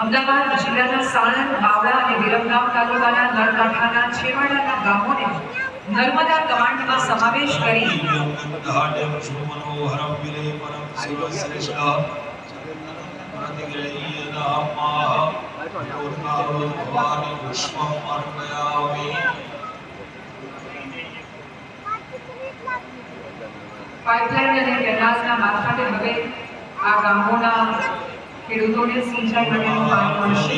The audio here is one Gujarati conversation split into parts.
અમદાવાદ જિલ્લાના સાણંદ, બાવળા અને વિરમગામ તાલુકાના નળકાંઠાના છેવાડાના ગામોને નર્મદા કમાન્ડમાં સમાવેશ કરી પાઇપલાઇન અને કેનાલના મારફતે હવે આ ગામોના ખેડૂતોને સિંચાઈ માટેનું પાણી મળશે.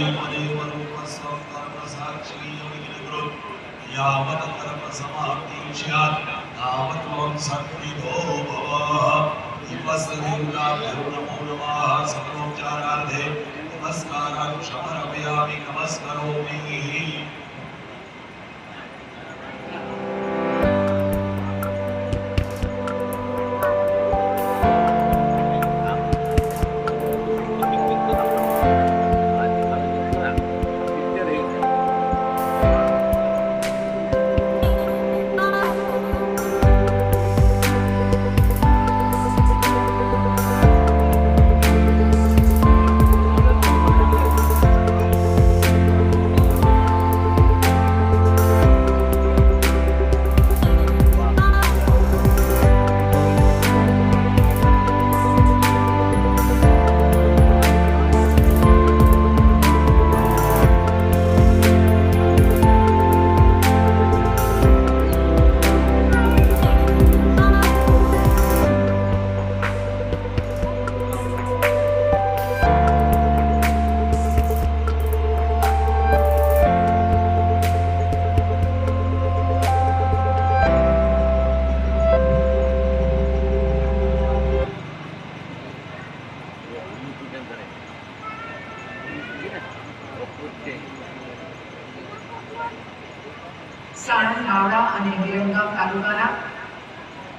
સાણંદ, બાવળા અને વિરમગામ તાલુકાના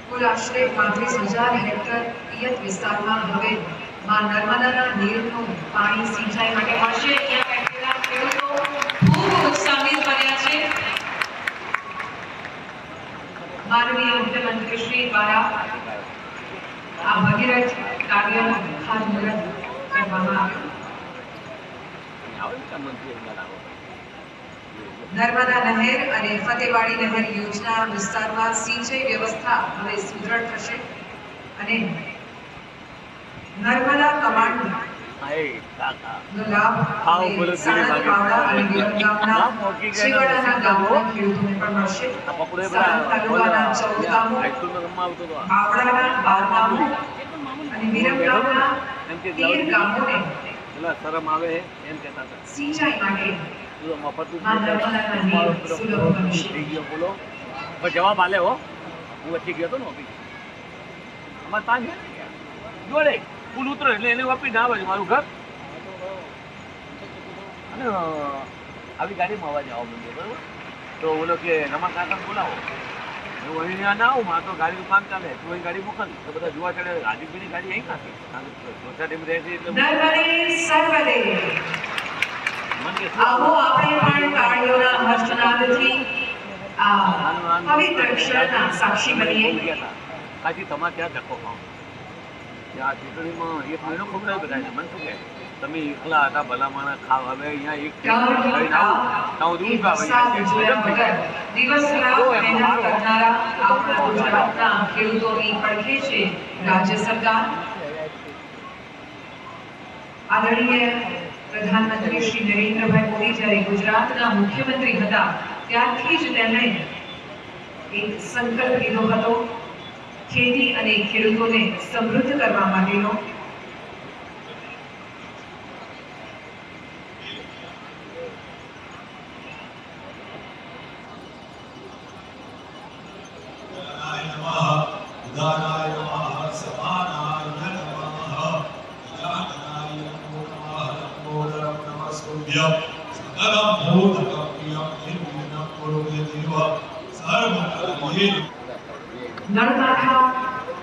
કુલ આશરે 35,000 હેક્ટર પિયત વિસ્તારમાં હવે માં નર્મદાના નીરનું પાણી સિંચાઈ માટે મળશે. ત્યાં બેઠેલા ખેડૂતો ખૂબ ઉત્સાહિત બન્યા છે. માનનીય મુખ્યમંત્રી શ્રી દ્વારા આ ભગીરથ કાર્યનું ખાતમુહૂર્ત કરવામાં આવ્યું. નર્મદા નહેર અને ફતેવાડી નહેર યોજના વિસ્તારમાં સિંચાઈ વ્યવસ્થા હવે સુદૃઢ થશે અને નર્મદા કમાન્ડ નો લાભ સાણંદ, બાવળા અને વિરમગામના છેવાડાના ગામોના ખેડૂતોને પણ મળશે. સાણંદ તાલુકાના 14 ગામો, બાવળાના 12 ગામો અને વિરમગામના 13 ગામોને સિંચાઈ માટે જવાબ આલે હો. હું વચ્ચે ગયો હતો ને ઓફિસ અમારે 5 જોડે પુલ ઉતરો એટલે એને વાપી ના આવે મારું ઘર અને આવી ગાડીમાં અવાજ આવવા માંડ્યો બરાબર. તો બોલો કે રમા કાકા બોલાવો. હું અહીં ના આવું મારે તો ગાડીનું કામ ચાલે તું અહીં ગાડી મોકલ તો બધા જોવા ચડે. હાજીપીની ગાડી અહીં નાખી સોસાયટીમાં રહે છે એટલે આવો આપણે પણ તાળીઓના હર્ષનાદથી આ પવિત્ર ક્ષણના સાક્ષી બનીએ. કાજી તમારે ત્યાં ધક્કો ખાઓ ત્યાં ચૂંટણીમાં એક મહિનો ખબર બધાને મને શું કહે તમે એકલા હતા ભલા માણસ ખાવ હવે અહીંયા એક લઈને આવું તો દૂર દિવસ રાત મહેનત કરનારા આપણા ગુજરાતના ખેડૂતોની પડખે છે રાજ્ય સરકાર. આદરણીય પ્રધાનમંત્રી શ્રી નરેન્દ્રભાઈ મોદી જ્યારે ગુજરાતના મુખ્યમંત્રી હતા ત્યારથી જ તેમણે એક સંકલ્પ લીધો હતો ખેતી અને ખેડૂતોને સમૃદ્ધ કરવા માટેનો. નળકાંઠા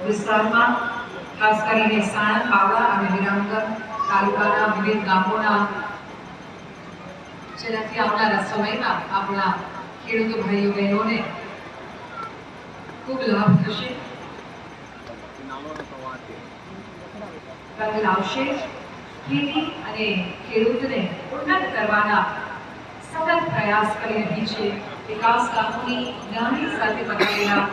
વિસ્તારમાં ખાસ કરીને સાણંદ, બાવળા અને વિરમગામ તાલુકાના વિવિધ ગામોના જેનાથી આવનારા સમયમાં આપણા ખેડૂતો ભાઈઓ બહેનોને ખૂબ લાભ થશે. રંગ લાવશે. ખેતી અને ખેડૂતને ઉન્નત કરવાના સતત પ્રયાસ કરી રહી છે વિકાસ કામોની યાદી સાથે પકડેલા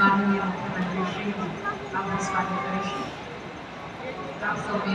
માનનીય મુખ્યમંત્રી શ્રીનું આપનું સ્વાગત કરીશું. આપ સૌને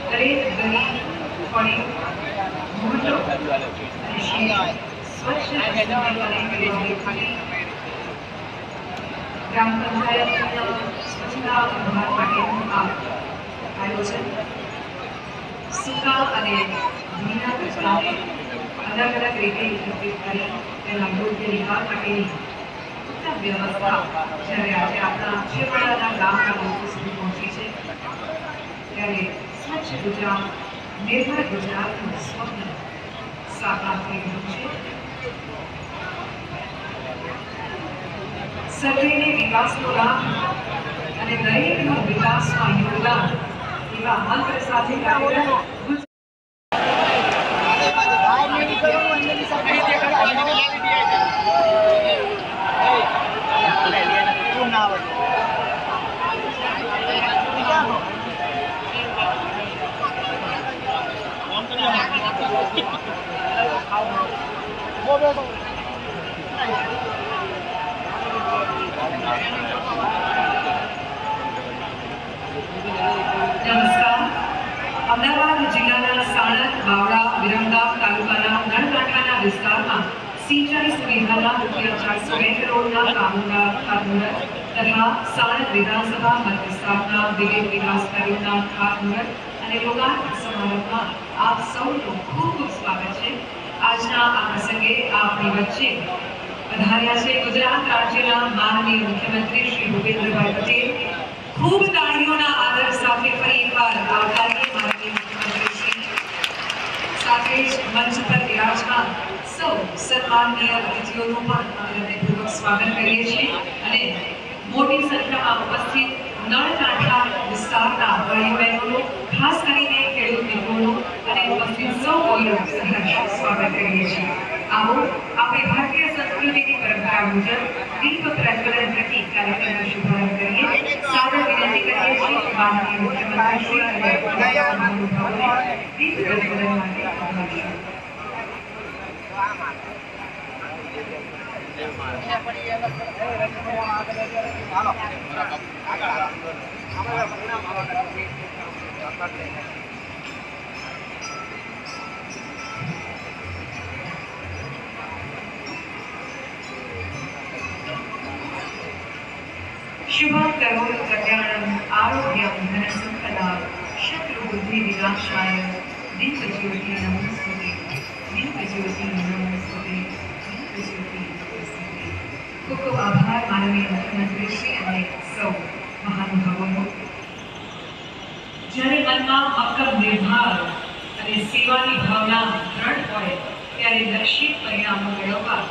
દરેક ગરીબ પડી મોટો સ્વચ્છ ગ્રામ પંચાયતના સ્વચ્છતા અભિયાન માટેનું આ આયોજન સૂકા અને ભીના કચરાને અલગ અલગ રીતે એકત્રિત કરી તેના યોગ્ય નિકાલ માટેની ઉત્તમ વ્યવસ્થા જ્યારે આજે આપણા છેવાડાના ગામના લોકો સુધી પહોંચી છે ત્યારે સ્વચ્છ ગુજરાત નિર્મળ ગુજરાતનું સ્વપ્ન સાકાર થઈ રહ્યું છે. સર્વેને વિકાસનો લાભ અને દરેકનો વિકાસમાં યોગદાન એવા મંત્ર સાથે કાર્યરત નમસ્કાર. અમદાવાદ જિલ્લાના સાણંદ, બાવળા, વિરમગામ તાલુકાના નળકાંઠાના વિસ્તારમાં સિંચાઈ સુવિધાના રૂપિયા 402 કરોડના કામોના ખાતમુહૂર્ત તથા સાણંદ વિધાનસભા મત વિસ્તારના વિવિધ વિકાસ કાર્યોના ખાતમુહૂર્ત અને લોકાર્પણ સમારંભમાં આપ સૌનું ખૂબ ખૂબ સ્વાગત છે. આજના આ પ્રસંગે આપની વચ્ચે પધાર્યા છે ગુજરાત રાજ્યના માનનીય મુખ્યમંત્રી શ્રી ભૂપેન્દ્રભાઈ પટેલ. ખૂબ તાળીઓના આદર સાથે ફરી એકવાર આવકારીએ માનનીય મુખ્યમંત્રી શ્રી. સાથે જ મંચ પર બિરાજમાન સૌ સન્માનનીય અતિથિઓનું પણ અમે હૃદયપૂર્વક સ્વાગત કરીએ છીએ અને મોટી સંખ્યામાં ઉપસ્થિત નળકાંઠા વિસ્તારના ભાઈઓ બહેનોનું ખાસ કરીને ખેડૂત મિત્રોનું અને ઉપસ્થિત સૌ કોઈનું સહર્ષ સ્વાગત કરીએ છીએ. આવો આપણે ભારતીય સંસ્કૃતિની પરંપરા મુજબ દીપ પ્રજ્વલન થકી કાર્યક્રમનો શુભારંભ કરીએ. સાદર વિનંતી કરીએ છીએ કે માનનીય મુખ્યમંત્રી શ્રી અને મહાનુભાવોને દીપ પ્રજ્વલન માટે આવકારશું. શુભમ કરોડ કલ્યાણમ આરોગ્યમ ધનસંપદા શત્રુબુદ્ધિ વિનાશાય દીપજ્યોતિ નમસ્તુતે દીપજ્યોતિ નમસ્તુતે દીપજ્યોતિ નમસ્તુતે. ખૂબ ખૂબ આભાર માનનીય મુખ્યમંત્રી શ્રી અને સૌ મહાનુભાવોનો. જ્યારે મનમાં મક્કમ નિર્ધાર અને સેવાની ભાવના દ્રઢ હોય ત્યારે લક્ષિત પરિણામો મેળવવા